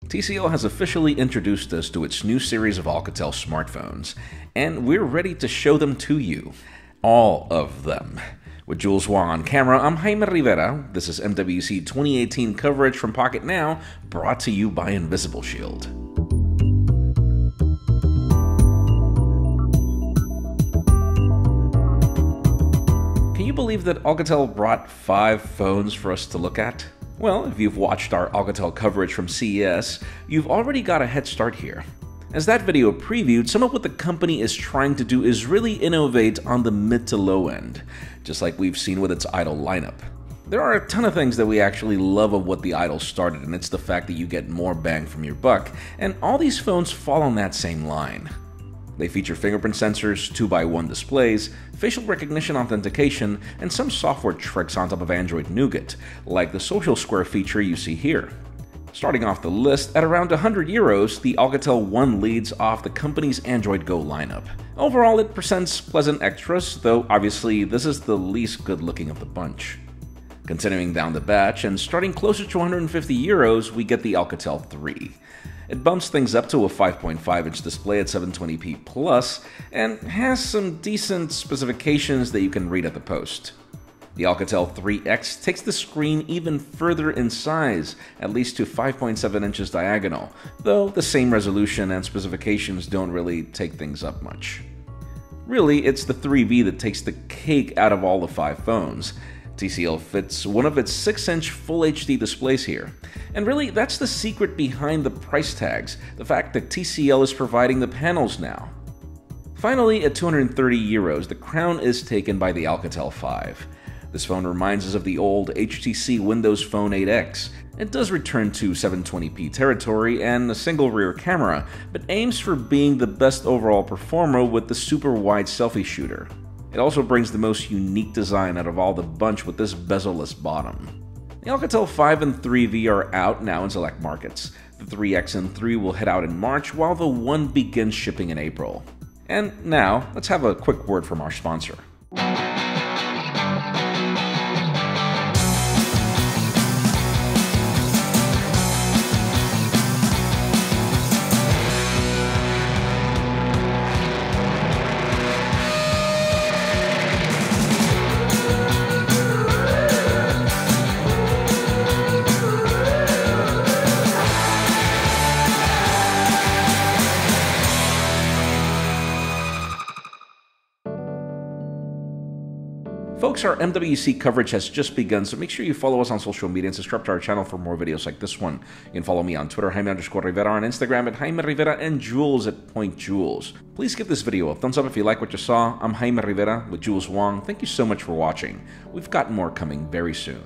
TCL has officially introduced us to its new series of Alcatel smartphones, and we're ready to show them to you. All of them. With Jules Wang on camera, I'm Jaime Rivera. This is MWC 2018 coverage from Pocketnow, brought to you by Invisible Shield. Can you believe that Alcatel brought 5 phones for us to look at? Well, if you've watched our Alcatel coverage from CES, you've already got a head start here. As that video previewed, some of what the company is trying to do is really innovate on the mid to low end, just like we've seen with its Idol lineup. There are a ton of things that we actually love of what the Idol started, and it's the fact that you get more bang from your buck, and all these phones fall on that same line. They feature fingerprint sensors, 2x1 displays, facial recognition authentication, and some software tricks on top of Android Nougat, like the Social Square feature you see here. Starting off the list, at around €100, the Alcatel One leads off the company's Android Go lineup. Overall, it presents pleasant extras, though obviously this is the least good looking of the bunch. Continuing down the batch, and starting closer to €150, we get the Alcatel 3. It bumps things up to a 5.5-inch display at 720p plus, and has some decent specifications that you can read at the post. The Alcatel 3X takes the screen even further in size, at least to 5.7 inches diagonal, though the same resolution and specifications don't really take things up much. Really, it's the 3V that takes the cake out of all the 5 phones. TCL fits one of its 6-inch Full HD displays here. And really, that's the secret behind the price tags, the fact that TCL is providing the panels now. Finally, at €230, the crown is taken by the Alcatel 5. This phone reminds us of the old HTC Windows Phone 8X. It does return to 720p territory and a single rear camera, but aims for being the best overall performer with the super wide selfie shooter. It also brings the most unique design out of all the bunch with this bezel-less bottom. The Alcatel 5 and 3V are out now in select markets. The 3X and 3 will head out in March, while the 1 begins shipping in April. And now, let's have a quick word from our sponsor. Folks, our MWC coverage has just begun, so make sure you follow us on social media and subscribe to our channel for more videos like this one. You can follow me on Twitter, Jaime_Rivera, on Instagram at Jaime Rivera, and Jules at PointJules. Please give this video a thumbs up if you like what you saw. I'm Jaime Rivera with Jules Wang. Thank you so much for watching. We've got more coming very soon.